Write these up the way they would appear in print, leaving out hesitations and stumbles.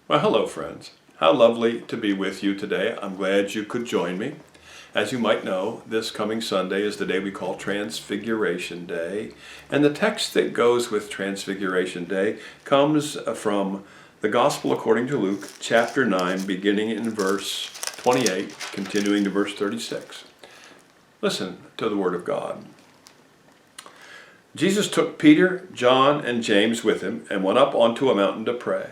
Well, hello friends. How lovely to be with you today. I'm glad you could join me. As you might know, this coming Sunday is the day we call Transfiguration Day. And the text that goes with Transfiguration Day comes from the Gospel according to Luke, chapter 9, beginning in verse 28, continuing to verse 36. Listen to the Word of God. Jesus took Peter, John, and James with him and went up onto a mountain to pray.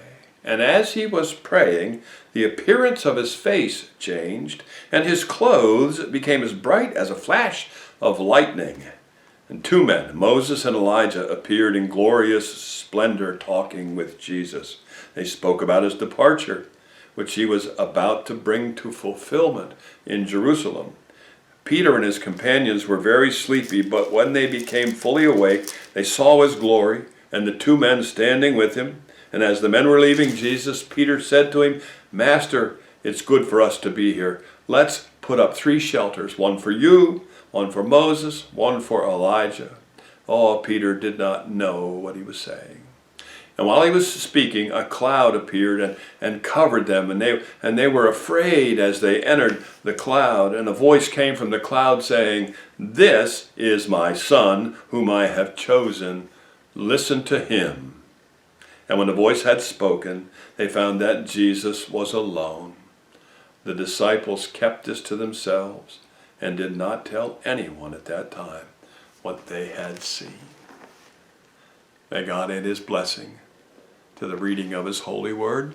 And as he was praying, the appearance of his face changed, and his clothes became as bright as a flash of lightning. And two men, Moses and Elijah, appeared in glorious splendor talking with Jesus. They spoke about his departure, which he was about to bring to fulfillment in Jerusalem. Peter and his companions were very sleepy, but when they became fully awake, they saw his glory and the two men standing with him. And as the men were leaving Jesus, Peter said to him, "Master, it's good for us to be here. Let's put up 3 shelters, one for you, one for Moses, one for Elijah." Oh, Peter did not know what he was saying. And while he was speaking, a cloud appeared and covered them, and they were afraid as they entered the cloud. And a voice came from the cloud saying, "This is my Son, whom I have chosen. Listen to him." And when the voice had spoken, they found that Jesus was alone. The disciples kept this to themselves and did not tell anyone at that time what they had seen. May God add his blessing to the reading of his holy word.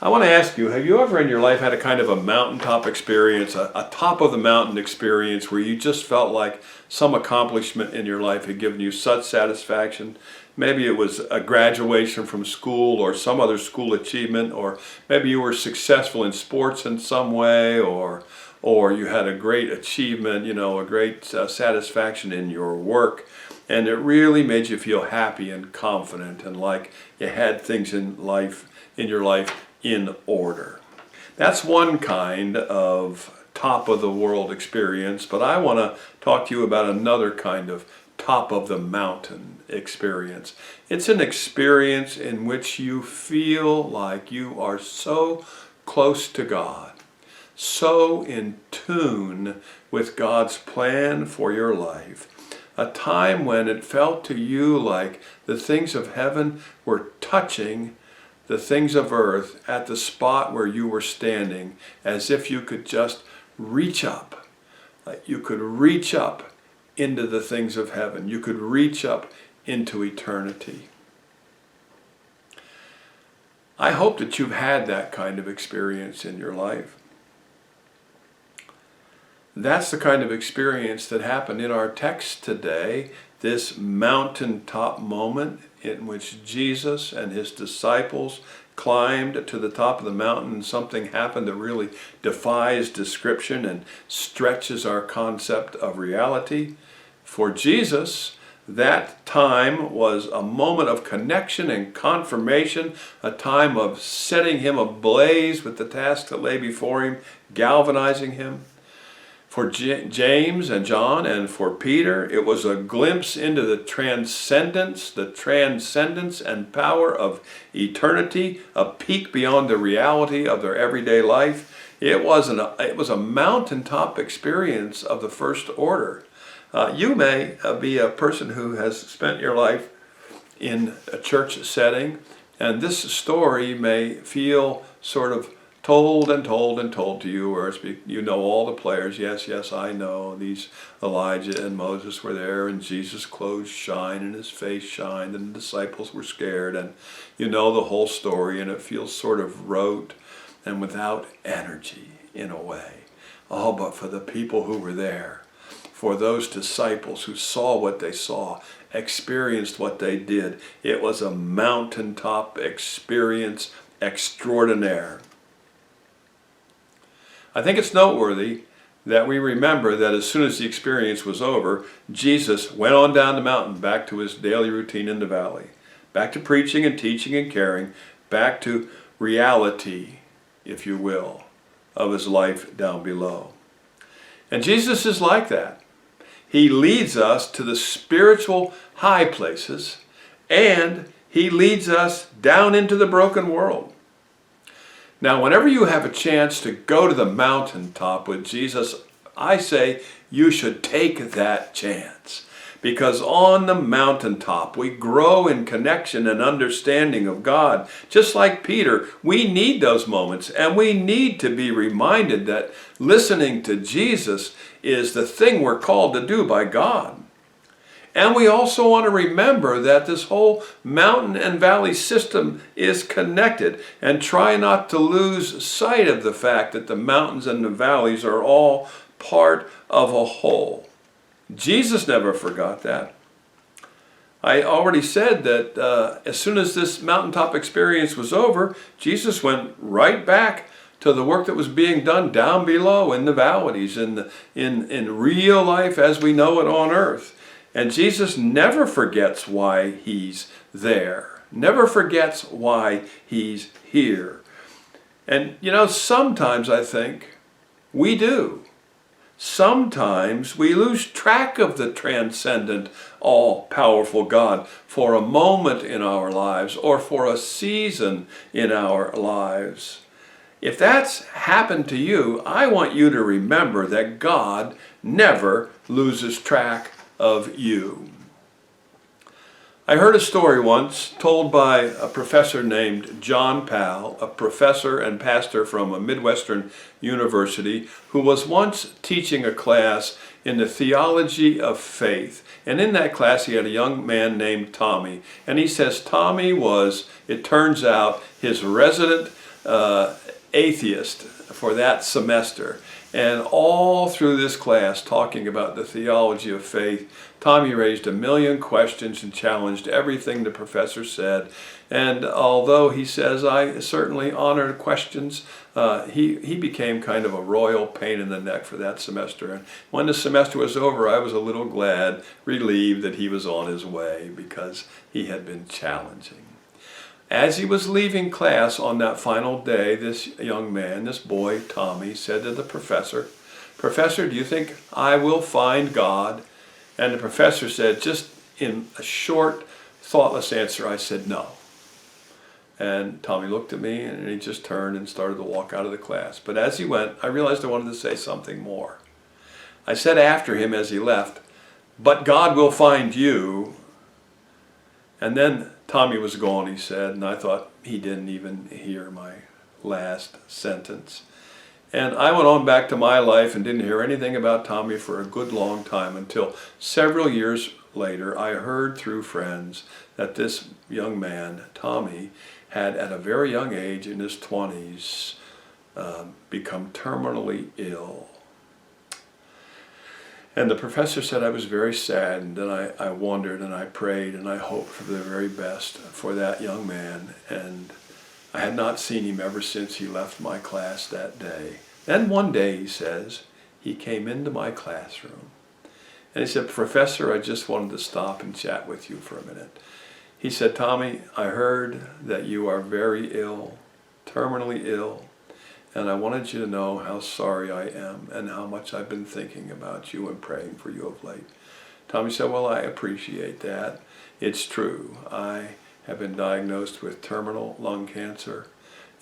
I want to ask you, have you ever in your life had a kind of a mountaintop experience, a top of the mountain experience where you just felt like some accomplishment in your life had given you such satisfaction? Maybe it was a graduation from school or some other school achievement, or maybe you were successful in sports in some way, or you had a great achievement, a great satisfaction in your work. And it really made you feel happy and confident and like you had things in your life in order. That's one kind of top of the world experience, but I want to talk to you about another kind of top of the mountain experience. It's an experience in which you feel like you are so close to God, so in tune with God's plan for your life. A time when it felt to you like the things of heaven were touching the things of earth at the spot where you were standing, as if you could just reach up. Like you could reach up into the things of heaven. You could reach up into eternity. I hope that you've had that kind of experience in your life. That's the kind of experience that happened in our text today, this mountaintop moment in which Jesus and his disciples climbed to the top of the mountain, and something happened that really defies description and stretches our concept of reality. For Jesus, that time was a moment of connection and confirmation, a time of setting him ablaze with the task that lay before him, galvanizing him. For James and John and for Peter, it was a glimpse into the transcendence and power of eternity, a peek beyond the reality of their everyday life. It was a mountaintop experience of the first order. You may be a person who has spent your life in a church setting, and this story may feel sort of told and told and told to you, or you know all the players. Yes, I know. These Elijah and Moses were there, and Jesus' clothes shine, and his face shined, and the disciples were scared, and you know the whole story, and it feels sort of rote and without energy in a way. Oh, but for the people who were there, for those disciples who saw what they saw, experienced what they did, it was a mountaintop experience extraordinaire. I think it's noteworthy that we remember that as soon as the experience was over, Jesus went on down the mountain back to his daily routine in the valley, back to preaching and teaching and caring, back to reality, if you will, of his life down below. And Jesus is like that. He leads us to the spiritual high places, and He leads us down into the broken world. Now, whenever you have a chance to go to the mountaintop with Jesus, I say you should take that chance. Because on the mountaintop, we grow in connection and understanding of God. Just like Peter, we need those moments, and we need to be reminded that listening to Jesus is the thing we're called to do by God. And we also want to remember that this whole mountain and valley system is connected, and try not to lose sight of the fact that the mountains and the valleys are all part of a whole. Jesus never forgot that. I already said that as soon as this mountaintop experience was over, Jesus went right back to the work that was being done down below in the valleys, in real life as we know it on earth. And Jesus never forgets why he's there, never forgets why he's here. And sometimes I think we do. Sometimes we lose track of the transcendent, all-powerful God for a moment in our lives or for a season in our lives. If that's happened to you, I want you to remember that God never loses track of you. I heard a story once told by a professor named John Powell, a professor and pastor from a Midwestern university, who was once teaching a class in the theology of faith. And in that class he had a young man named Tommy. And he says Tommy was, it turns out, his resident atheist for that semester. And all through this class, talking about the theology of faith, Tommy raised a million questions and challenged everything the professor said. And although he says, I certainly honor questions, he became kind of a royal pain in the neck for that semester. And when the semester was over, I was a little glad, relieved that he was on his way because he had been challenging. As he was leaving class on that final day, this young man, this boy, Tommy, said to the professor, "Professor, do you think I will find God?" And the professor said, just in a short, thoughtless answer, I said, "No." And Tommy looked at me and he just turned and started to walk out of the class. But as he went, I realized I wanted to say something more. I said after him as he left, "But God will find you." And then Tommy was gone, he said, and I thought he didn't even hear my last sentence. And I went on back to my life and didn't hear anything about Tommy for a good long time until several years later I heard through friends that this young man, Tommy, had at a very young age, in his 20s, become terminally ill. And the professor said I was very saddened, and I wondered and I prayed and I hoped for the very best for that young man. And I had not seen him ever since he left my class that day. Then one day, he says, he came into my classroom. And he said, "Professor, I just wanted to stop and chat with you for a minute." He said, "Tommy, I heard that you are very ill, terminally ill. And I wanted you to know how sorry I am and how much I've been thinking about you and praying for you of late." Tommy said, "Well, I appreciate that. It's true. I have been diagnosed with terminal lung cancer,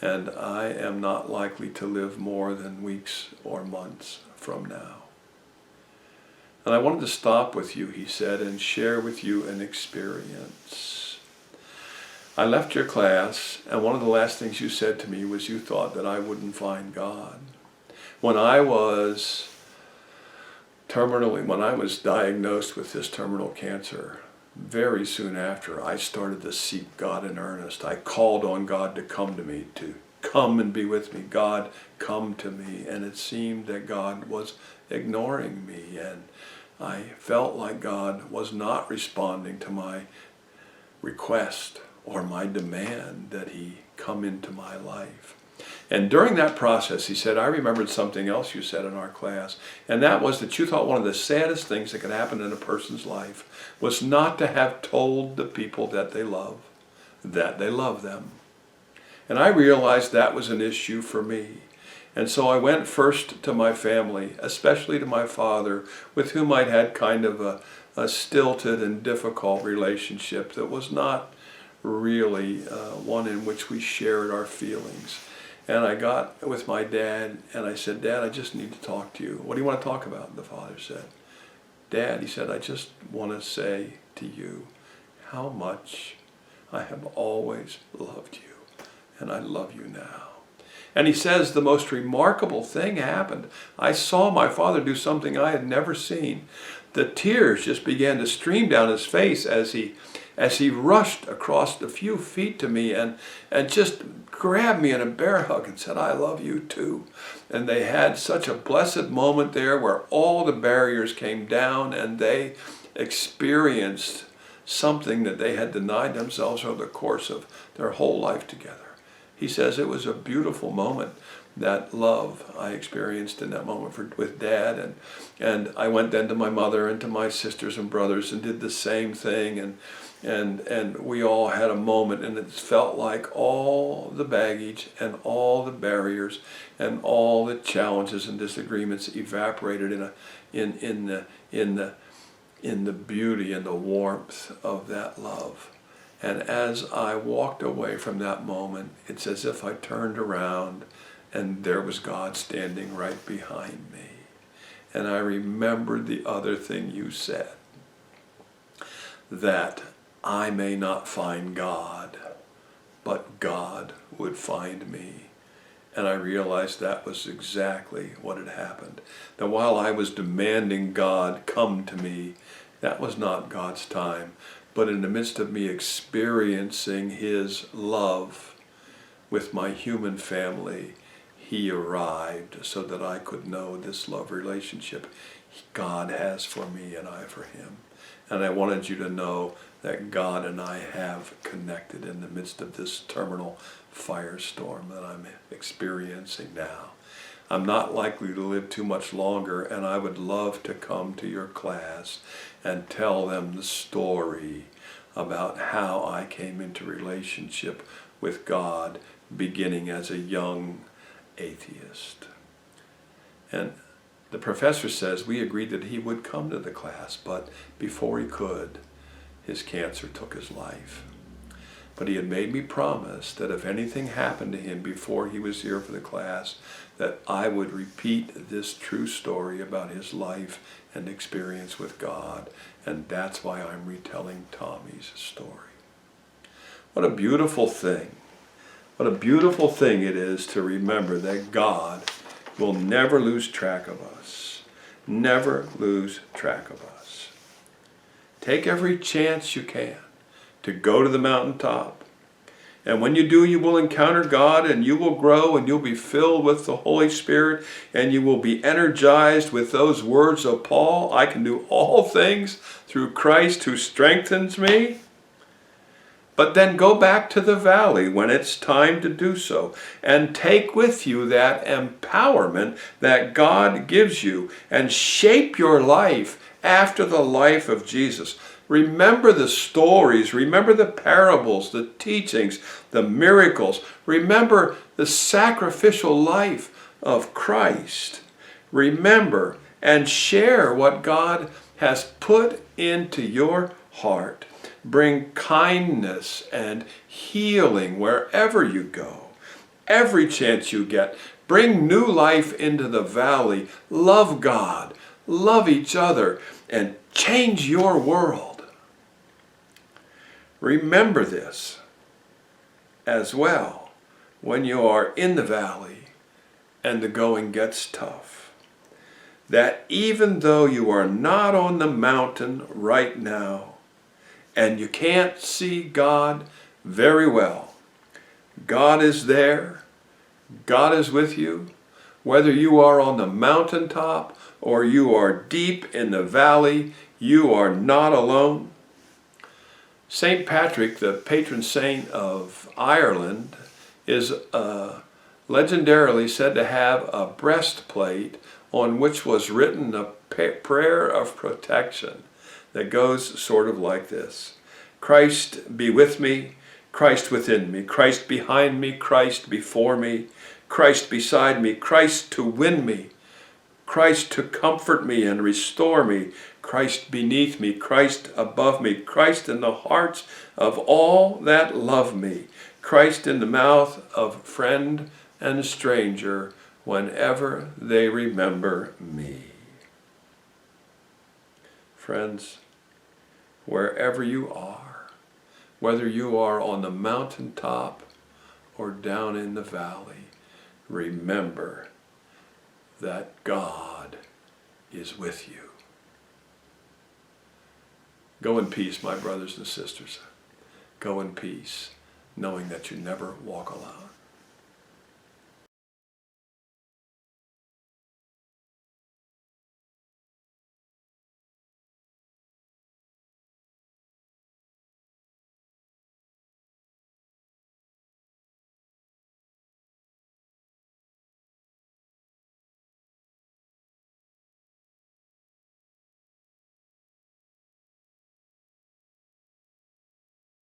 and I am not likely to live more than weeks or months from now. And I wanted to stop with you," he said, "and share with you an experience. I left your class, and one of the last things you said to me was you thought that I wouldn't find God. When I was diagnosed with this terminal cancer, very soon after, I started to seek God in earnest. I called on God to come to me, to come and be with me. God, come to me." And it seemed that God was ignoring me, and I felt like God was not responding to my request or my demand that he come into my life. And during that process, he said, "I remembered something else you said in our class, and that was that you thought one of the saddest things that could happen in a person's life was not to have told the people that they love them." And I realized that was an issue for me. And so I went first to my family, especially to my father, with whom I'd had kind of a stilted and difficult relationship that was not really one in which we shared our feelings. And I got with my dad and I said, Dad, I just need to talk to you. What do you want to talk about? The father said, Dad, he said, I just want to say to you how much I have always loved you, and I love you now. And he says the most remarkable thing happened. I saw my father do something I had never seen. The tears just began to stream down his face as he rushed across a few feet to me and just grabbed me in a bear hug and said, I love you too. And they had such a blessed moment there where all the barriers came down and they experienced something that they had denied themselves over the course of their whole life together. He says it was a beautiful moment, that love I experienced in that moment with Dad. And I went then to my mother and to my sisters and brothers and did the same thing. And we all had a moment, and it felt like all the baggage and all the barriers and all the challenges and disagreements evaporated in the beauty and the warmth of that love. And as I walked away from that moment, it's as if I turned around and there was God standing right behind me. And I remembered the other thing you said, that I may not find God, but God would find me. And I realized that was exactly what had happened. That while I was demanding God come to me, that was not God's time. But in the midst of me experiencing His love with my human family, He arrived so that I could know this love relationship God has for me and I for Him. And I wanted you to know that God and I have connected in the midst of this terminal firestorm that I'm experiencing now. I'm not likely to live too much longer, and I would love to come to your class and tell them the story about how I came into relationship with God beginning as a young atheist. And the professor says we agreed that he would come to the class, but before he could, his cancer took his life. But he had made me promise that if anything happened to him before he was here for the class, that I would repeat this true story about his life and experience with God. And that's why I'm retelling Tommy's story. What a beautiful thing. What a beautiful thing it is to remember that God will never lose track of us. Never lose track of us. Take every chance you can to go to the mountaintop. And when you do, you will encounter God, and you will grow, and you'll be filled with the Holy Spirit, and you will be energized with those words of Paul, I can do all things through Christ who strengthens me. But then go back to the valley when it's time to do so, and take with you that empowerment that God gives you, and shape your life after the life of Jesus. Remember the stories, remember the parables, the teachings, the miracles. Remember the sacrificial life of Christ. Remember and share what God has put into your heart. Bring kindness and healing wherever you go. Every chance you get, bring new life into the valley. Love God, love each other, and change your world. Remember this as well when you are in the valley and the going gets tough. That even though you are not on the mountain right now and you can't see God very well, God is there. God is with you. Whether you are on the mountaintop or you are deep in the valley, you are not alone. St. Patrick, the patron saint of Ireland, is legendarily said to have a breastplate on which was written a prayer of protection that goes sort of like this. Christ be with me, Christ within me, Christ behind me, Christ before me, Christ beside me, Christ to win me, Christ to comfort me and restore me, Christ beneath me, Christ above me, Christ in the hearts of all that love me, Christ in the mouth of friend and stranger whenever they remember me. Friends, wherever you are, whether you are on the mountaintop or down in the valley, remember that God is with you. Go in peace, my brothers and sisters. Go in peace, knowing that you never walk alone.